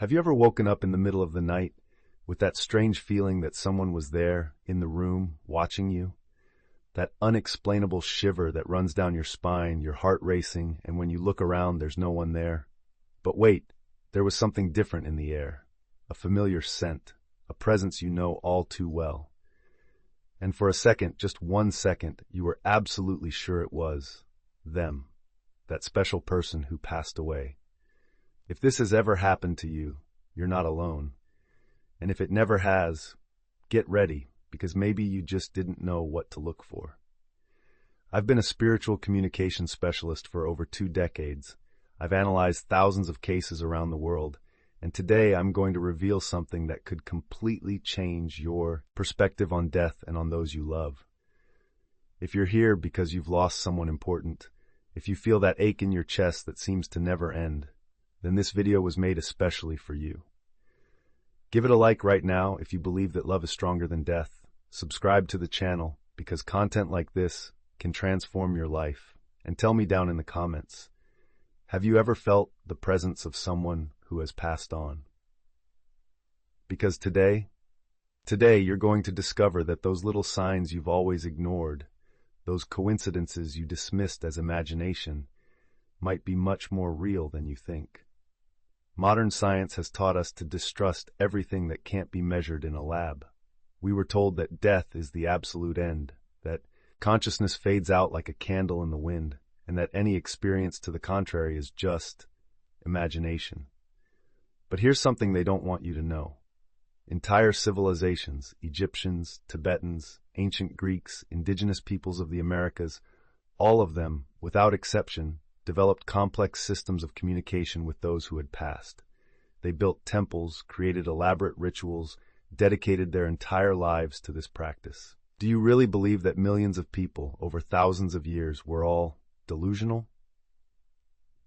Have you ever woken up in the middle of the night with that strange feeling that someone was there in the room watching you? That unexplainable shiver that runs down your spine, your heart racing, and when you look around, there's no one there. But wait, there was something different in the air, a familiar scent, a presence you know all too well. And for a second, just 1 second, you were absolutely sure it was them, that special person who passed away. If this has ever happened to you, you're not alone. And if it never has, get ready, because maybe you just didn't know what to look for. I've been a spiritual communication specialist for over 2 decades. I've analyzed thousands of cases around the world, and today I'm going to reveal something that could completely change your perspective on death and on those you love. If you're here because you've lost someone important, if you feel that ache in your chest that seems to never end, then this video was made especially for you. Give it a like right now if you believe that love is stronger than death. Subscribe to the channel because content like this can transform your life. And tell me down in the comments, have you ever felt the presence of someone who has passed on? Because today you're going to discover that those little signs you've always ignored, those coincidences you dismissed as imagination, might be much more real than you think. Modern science has taught us to distrust everything that can't be measured in a lab. We were told that death is the absolute end, that consciousness fades out like a candle in the wind, and that any experience to the contrary is just imagination. But here's something they don't want you to know. Entire civilizations, Egyptians, Tibetans, ancient Greeks, indigenous peoples of the Americas, all of them, without exception, developed complex systems of communication with those who had passed. They built temples, created elaborate rituals, dedicated their entire lives to this practice. Do you really believe that millions of people over thousands of years were all delusional?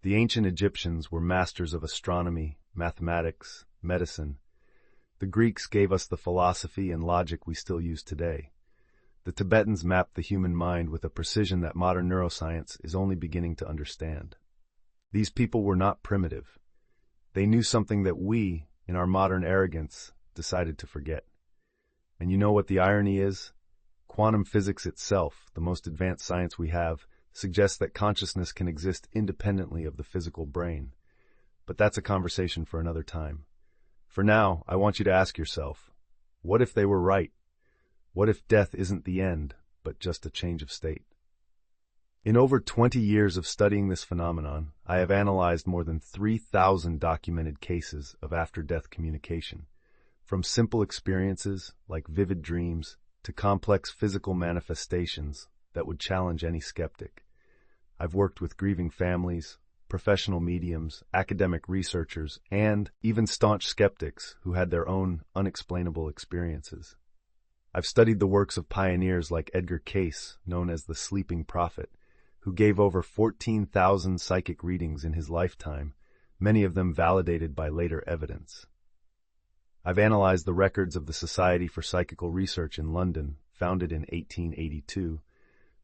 The ancient Egyptians were masters of astronomy, mathematics, medicine. The Greeks gave us the philosophy and logic we still use today. The Tibetans mapped the human mind with a precision that modern neuroscience is only beginning to understand. These people were not primitive. They knew something that we, in our modern arrogance, decided to forget. And you know what the irony is? Quantum physics itself, the most advanced science we have, suggests that consciousness can exist independently of the physical brain. But that's a conversation for another time. For now, I want you to ask yourself, what if they were right? What if death isn't the end, but just a change of state? In over 20 years of studying this phenomenon, I have analyzed more than 3,000 documented cases of after-death communication, from simple experiences like vivid dreams to complex physical manifestations that would challenge any skeptic. I've worked with grieving families, professional mediums, academic researchers, and even staunch skeptics who had their own unexplainable experiences. I've studied the works of pioneers like Edgar Cayce, known as the Sleeping Prophet, who gave over 14,000 psychic readings in his lifetime, many of them validated by later evidence. I've analyzed the records of the Society for Psychical Research in London, founded in 1882,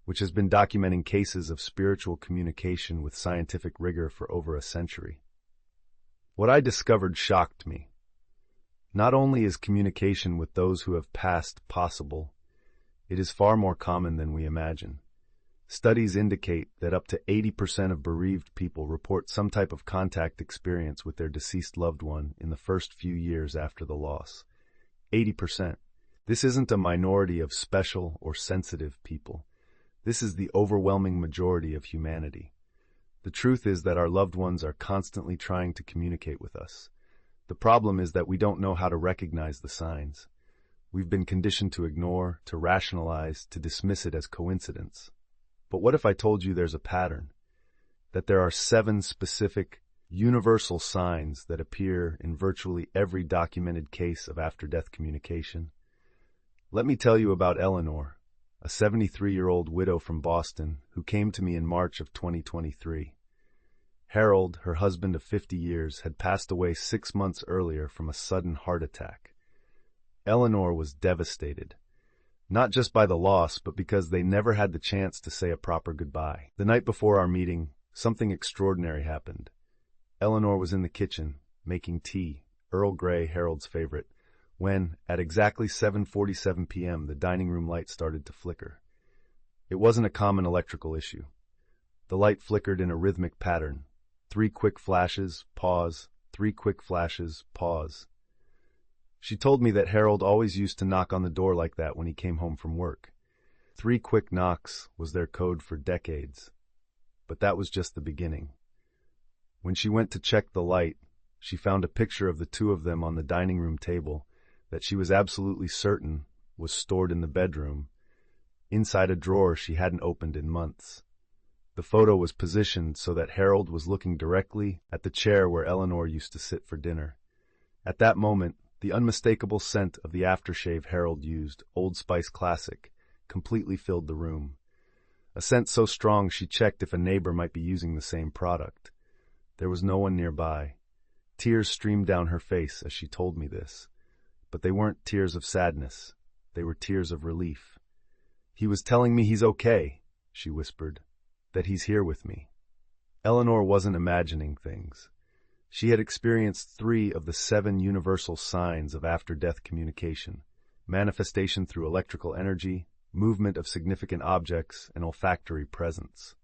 which has been documenting cases of spiritual communication with scientific rigor for over a century. What I discovered shocked me. Not only is communication with those who have passed possible, it is far more common than we imagine. Studies indicate that up to 80% of bereaved people report some type of contact experience with their deceased loved one in the first few years after the loss. 80%. This isn't a minority of special or sensitive people. This is the overwhelming majority of humanity. The truth is that our loved ones are constantly trying to communicate with us. The problem is that we don't know how to recognize the signs. We've been conditioned to ignore, to rationalize, to dismiss it as coincidence. But what if I told you there's a pattern? That there are 7 specific, universal signs that appear in virtually every documented case of after-death communication? Let me tell you about Eleanor, a 73-year-old widow from Boston who came to me in March of 2023. Harold, her husband of 50 years, had passed away 6 months earlier from a sudden heart attack. Eleanor was devastated, not just by the loss, but because they never had the chance to say a proper goodbye. The night before our meeting, something extraordinary happened. Eleanor was in the kitchen, making tea, Earl Grey, Harold's favorite, when, at exactly 7:47 p.m., the dining room light started to flicker. It wasn't a common electrical issue. The light flickered in a rhythmic pattern. 3 quick flashes, pause, 3 quick flashes, pause. She told me that Harold always used to knock on the door like that when he came home from work. 3 quick knocks was their code for decades. But that was just the beginning. When she went to check the light, she found a picture of the two of them on the dining room table that she was absolutely certain was stored in the bedroom, inside a drawer she hadn't opened in months. The photo was positioned so that Harold was looking directly at the chair where Eleanor used to sit for dinner. At that moment, the unmistakable scent of the aftershave Harold used, Old Spice Classic, completely filled the room. A scent so strong she checked if a neighbor might be using the same product. There was no one nearby. Tears streamed down her face as she told me this. But they weren't tears of sadness. They were tears of relief. "He was telling me he's okay," she whispered, "that he's here with me." Eleanor wasn't imagining things. She had experienced 3 of the 7 universal signs of after-death communication: manifestation through electrical energy, movement of significant objects, and olfactory presence.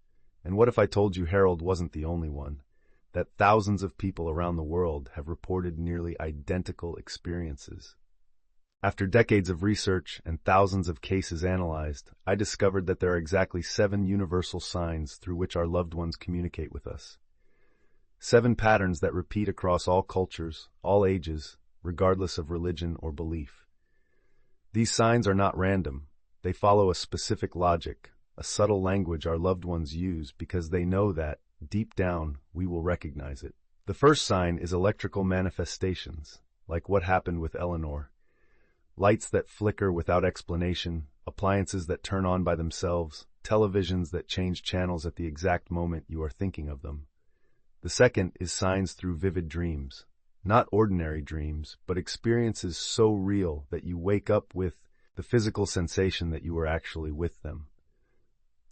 And what if I told you Harold wasn't the only one? That thousands of people around the world have reported nearly identical experiences. After decades of research and thousands of cases analyzed, I discovered that there are exactly 7 universal signs through which our loved ones communicate with us. 7 patterns that repeat across all cultures, all ages, regardless of religion or belief. These signs are not random. They follow a specific logic, a subtle language our loved ones use because they know that, deep down, we will recognize it. The first sign is electrical manifestations, like what happened with Eleanor. Lights that flicker without explanation, appliances that turn on by themselves, televisions that change channels at the exact moment you are thinking of them. The second is signs through vivid dreams. Not ordinary dreams, but experiences so real that you wake up with the physical sensation that you were actually with them.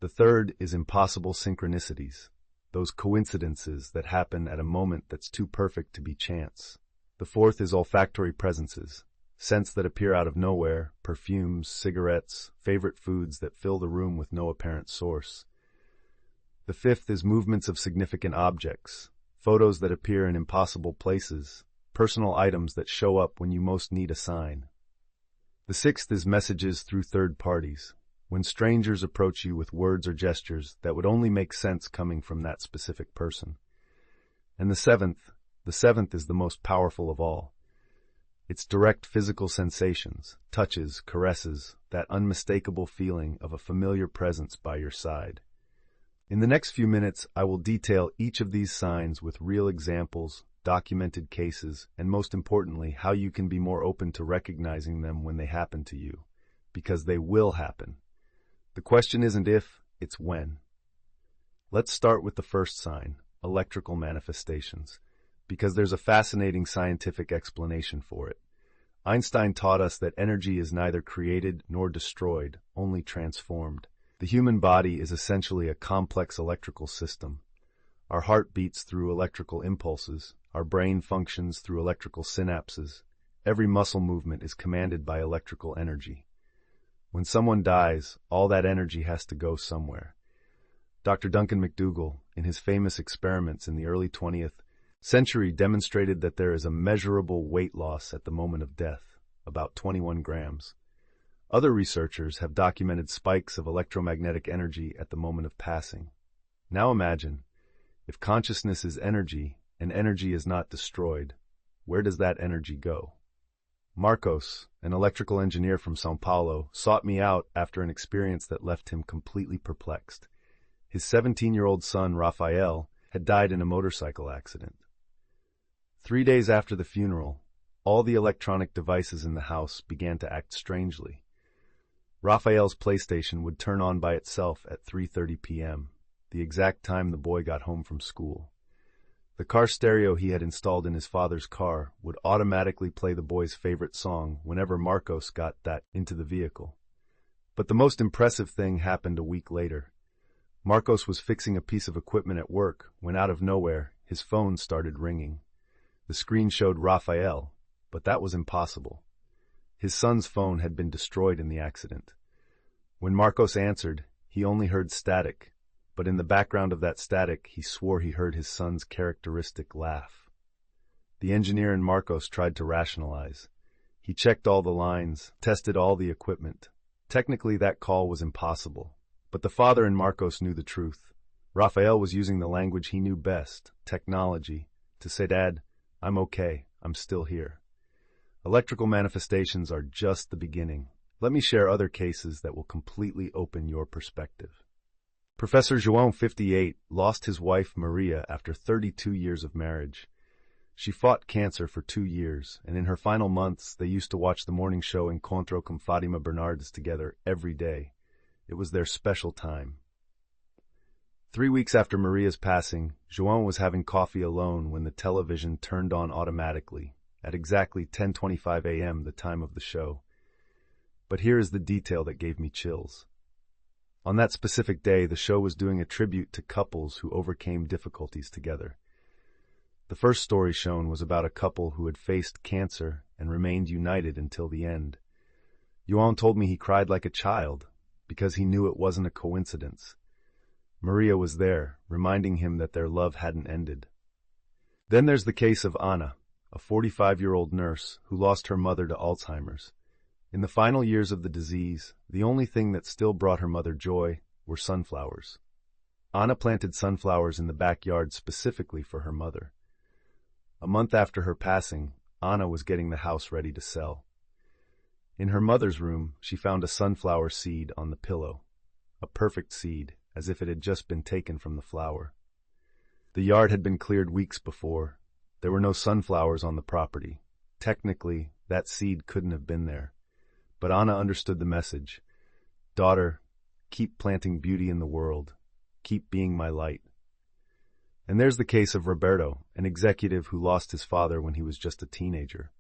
The third is impossible synchronicities, those coincidences that happen at a moment that's too perfect to be chance. The fourth is olfactory presences, scents that appear out of nowhere, perfumes, cigarettes, favorite foods that fill the room with no apparent source. The fifth is movements of significant objects, photos that appear in impossible places, personal items that show up when you most need a sign. The sixth is messages through third parties, when strangers approach you with words or gestures that would only make sense coming from that specific person. And the seventh is the most powerful of all. It's direct physical sensations, touches, caresses, that unmistakable feeling of a familiar presence by your side. In the next few minutes, I will detail each of these signs with real examples, documented cases, and most importantly, how you can be more open to recognizing them when they happen to you, because they will happen. The question isn't if, it's when. Let's start with the first sign, electrical manifestations, because there's a fascinating scientific explanation for it. Einstein taught us that energy is neither created nor destroyed, only transformed. The human body is essentially a complex electrical system. Our heart beats through electrical impulses, our brain functions through electrical synapses. Every muscle movement is commanded by electrical energy. When someone dies, all that energy has to go somewhere. Dr. Duncan McDougall, in his famous experiments in the early 20th century, demonstrated that there is a measurable weight loss at the moment of death, about 21 grams. Other researchers have documented spikes of electromagnetic energy at the moment of passing. Now imagine, if consciousness is energy and energy is not destroyed, where does that energy go? Marcos, an electrical engineer from São Paulo, sought me out after an experience that left him completely perplexed. His 17-year-old son, Rafael, had died in a motorcycle accident. 3 days after the funeral, all the electronic devices in the house began to act strangely. Rafael's PlayStation would turn on by itself at 3:30 p.m., the exact time the boy got home from school. The car stereo he had installed in his father's car would automatically play the boy's favorite song whenever Marcos got that into the vehicle. But the most impressive thing happened a week later. Marcos was fixing a piece of equipment at work when out of nowhere, his phone started ringing. The screen showed Raphael, but that was impossible. His son's phone had been destroyed in the accident. When Marcos answered, he only heard static, but in the background of that static, he swore he heard his son's characteristic laugh. The engineer in Marcos tried to rationalize. He checked all the lines, tested all the equipment. Technically, that call was impossible. But the father in Marcos knew the truth. Raphael was using the language he knew best, technology, to say, "Dad, I'm okay. I'm still here." Electrical manifestations are just the beginning. Let me share other cases that will completely open your perspective. Professor João, 58, lost his wife Maria after 32 years of marriage. She fought cancer for 2 years, and in her final months, they used to watch the morning show Encontro com Fátima Bernardes together every day. It was their special time. 3 weeks after Maria's passing, João was having coffee alone when the television turned on automatically, at exactly 10:25 a.m., the time of the show. But here is the detail that gave me chills. On that specific day, the show was doing a tribute to couples who overcame difficulties together. The first story shown was about a couple who had faced cancer and remained united until the end. João told me he cried like a child because he knew it wasn't a coincidence. Maria was there, reminding him that their love hadn't ended. Then there's the case of Anna, a 45-year-old nurse who lost her mother to Alzheimer's. In the final years of the disease, the only thing that still brought her mother joy were sunflowers. Anna planted sunflowers in the backyard specifically for her mother. A month after her passing, Anna was getting the house ready to sell. In her mother's room, she found a sunflower seed on the pillow. A perfect seed, as if it had just been taken from the flower. The yard had been cleared weeks before. There were no sunflowers on the property. Technically, that seed couldn't have been there. But Anna understood the message. "Daughter, keep planting beauty in the world. Keep being my light." And there's the case of Roberto, an executive who lost his father when he was just a teenager.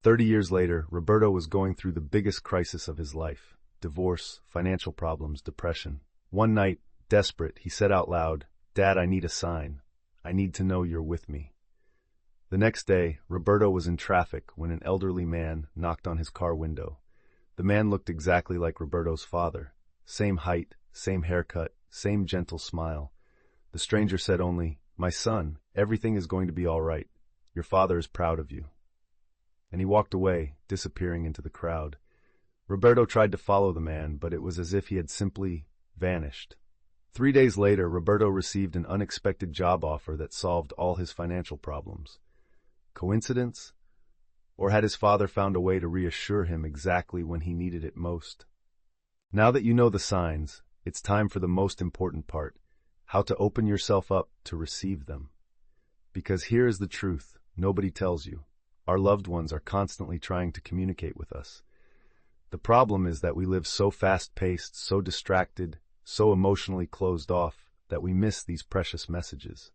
30 years later, Roberto was going through the biggest crisis of his life: divorce, financial problems, depression. One night, desperate, he said out loud, "Dad, I need a sign. I need to know you're with me." The next day, Roberto was in traffic when an elderly man knocked on his car window. The man looked exactly like Roberto's father. Same height, same haircut, same gentle smile. The stranger said only, "My son, everything is going to be all right. Your father is proud of you." And he walked away, disappearing into the crowd. Roberto tried to follow the man, but it was as if he had simply vanished. 3 days later, Roberto received an unexpected job offer that solved all his financial problems. Coincidence? Or had his father found a way to reassure him exactly when he needed it most? Now that you know the signs, it's time for the most important part: how to open yourself up to receive them. Because here is the truth nobody tells you. Our loved ones are constantly trying to communicate with us. The problem is that we live so fast-paced, so distracted, so emotionally closed off, that we miss these precious messages.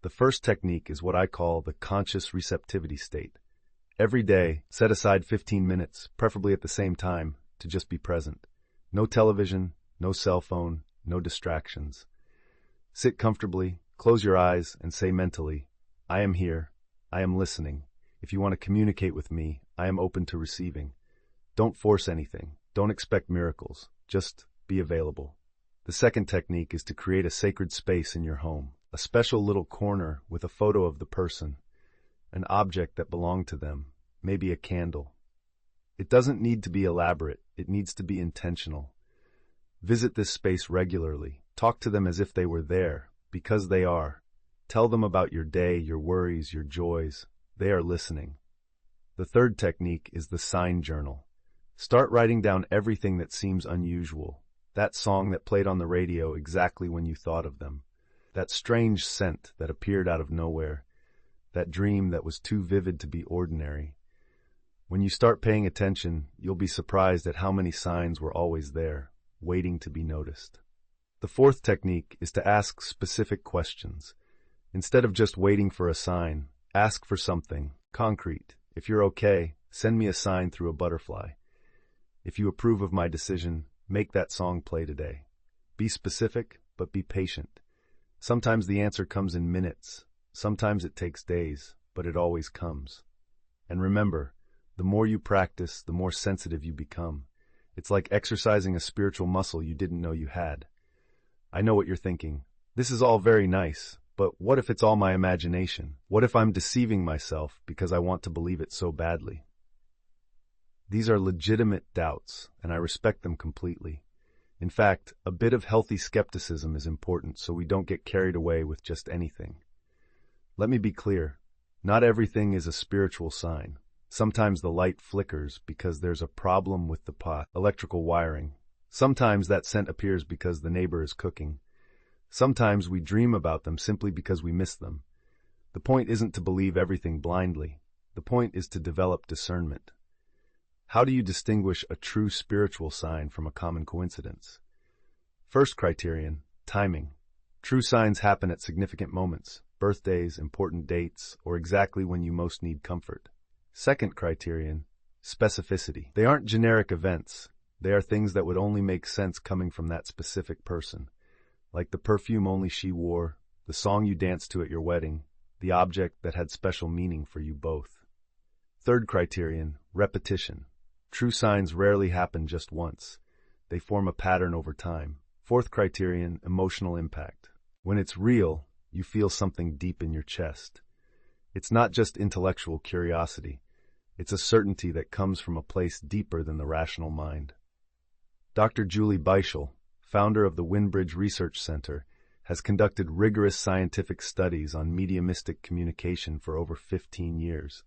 The first technique is what I call the conscious receptivity state. Every day, set aside 15 minutes, preferably at the same time, to just be present. No television, no cell phone, no distractions. Sit comfortably, close your eyes, and say mentally, "I am here. I am listening. If you want to communicate with me, I am open to receiving." Don't force anything. Don't expect miracles. Just be available. The second technique is to create a sacred space in your home, a special little corner with a photo of the person, an object that belonged to them, maybe a candle. It doesn't need to be elaborate. It needs to be intentional. Visit this space regularly. Talk to them as if they were there, because they are. Tell them about your day, your worries, your joys. They are listening. The third technique is the sign journal. Start writing down everything that seems unusual. That song that played on the radio exactly when you thought of them. That strange scent that appeared out of nowhere. That dream that was too vivid to be ordinary. When you start paying attention, you'll be surprised at how many signs were always there, waiting to be noticed. The fourth technique is to ask specific questions. Instead of just waiting for a sign, ask for something concrete. If you're okay, send me a sign through a butterfly. If you approve of my decision, make that song play today. Be specific, but be patient. Sometimes the answer comes in minutes. Sometimes it takes days. but it always comes. And remember, the more you practice, the more sensitive you become. It's like exercising a spiritual muscle you didn't know you had. I know what you're thinking. This is all very nice, but what if it's all my imagination? What if I'm deceiving myself because I want to believe it so badly? These are legitimate doubts, and I respect them completely. In fact, a bit of healthy skepticism is important so we don't get carried away with just anything. Let me be clear. Not everything is a spiritual sign. Sometimes the light flickers because there's a problem with the electrical wiring. Sometimes that scent appears because the neighbor is cooking. Sometimes we dream about them simply because we miss them. The point isn't to believe everything blindly. The point is to develop discernment. How do you distinguish a true spiritual sign from a common coincidence? First criterion, timing. True signs happen at significant moments, birthdays, important dates, or exactly when you most need comfort. Second criterion, specificity. They aren't generic events. They are things that would only make sense coming from that specific person, like the perfume only she wore, the song you danced to at your wedding, the object that had special meaning for you both. Third criterion, repetition. True signs rarely happen just once. They form a pattern over time. Fourth criterion, emotional impact. When it's real, you feel something deep in your chest. It's not just intellectual curiosity. It's a certainty that comes from a place deeper than the rational mind. Dr. Julie Beischel, founder of the Windbridge Research Center, has conducted rigorous scientific studies on mediumistic communication for over 15 years.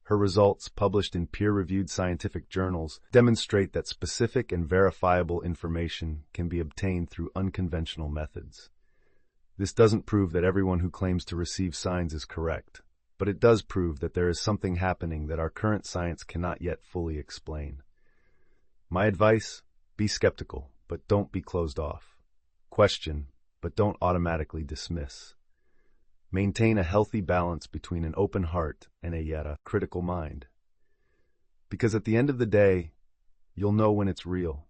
Her results, published in peer-reviewed scientific journals, demonstrate that specific and verifiable information can be obtained through unconventional methods. This doesn't prove that everyone who claims to receive signs is correct, but it does prove that there is something happening that our current science cannot yet fully explain. My advice? Be skeptical, but don't be closed off. Question, but don't automatically dismiss. Maintain a healthy balance between an open heart and a critical mind. Because at the end of the day, you'll know when it's real.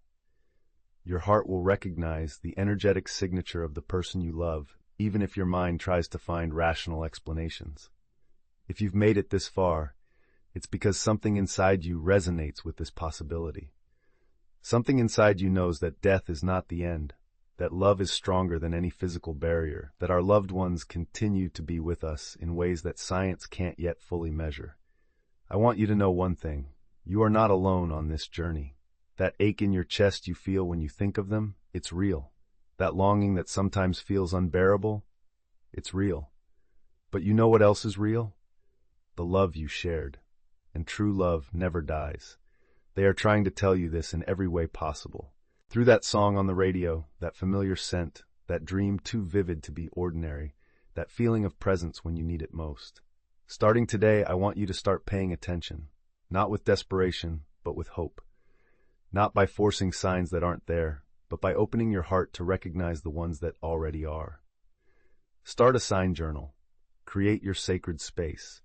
Your heart will recognize the energetic signature of the person you love, even if your mind tries to find rational explanations. If you've made it this far, it's because something inside you resonates with this possibility. Something inside you knows that death is not the end, that love is stronger than any physical barrier, that our loved ones continue to be with us in ways that science can't yet fully measure. I want you to know one thing. You are not alone on this journey. That ache in your chest you feel when you think of them, it's real. That longing that sometimes feels unbearable, it's real. But you know what else is real? The love you shared. And true love never dies. They are trying to tell you this in every way possible. Through that song on the radio, that familiar scent, that dream too vivid to be ordinary, that feeling of presence when you need it most. Starting today, I want you to start paying attention, not with desperation, but with hope. Not by forcing signs that aren't there, but by opening your heart to recognize the ones that already are. Start a sign journal. Create your sacred space.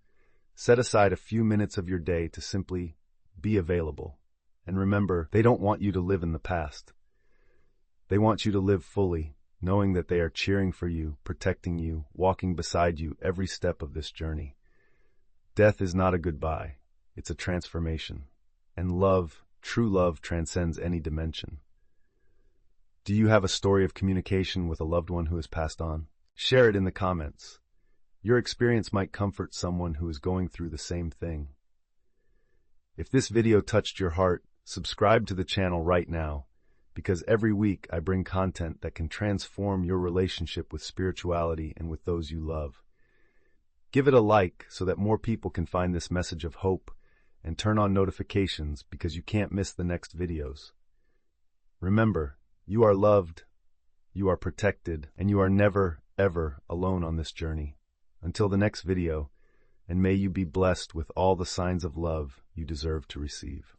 Set aside a few minutes of your day to simply be available. And remember, they don't want you to live in the past. They want you to live fully, knowing that they are cheering for you, protecting you, walking beside you every step of this journey. Death is not a goodbye. It's a transformation. And love, true love, transcends any dimension. Do you have a story of communication with a loved one who has passed on? Share it in the comments. Your experience might comfort someone who is going through the same thing. If this video touched your heart, subscribe to the channel right now, because every week I bring content that can transform your relationship with spirituality and with those you love. Give it a like so that more people can find this message of hope, and turn on notifications because you can't miss the next videos. Remember, you are loved, you are protected, and you are never, ever alone on this journey. Until the next video, and may you be blessed with all the signs of love you deserve to receive.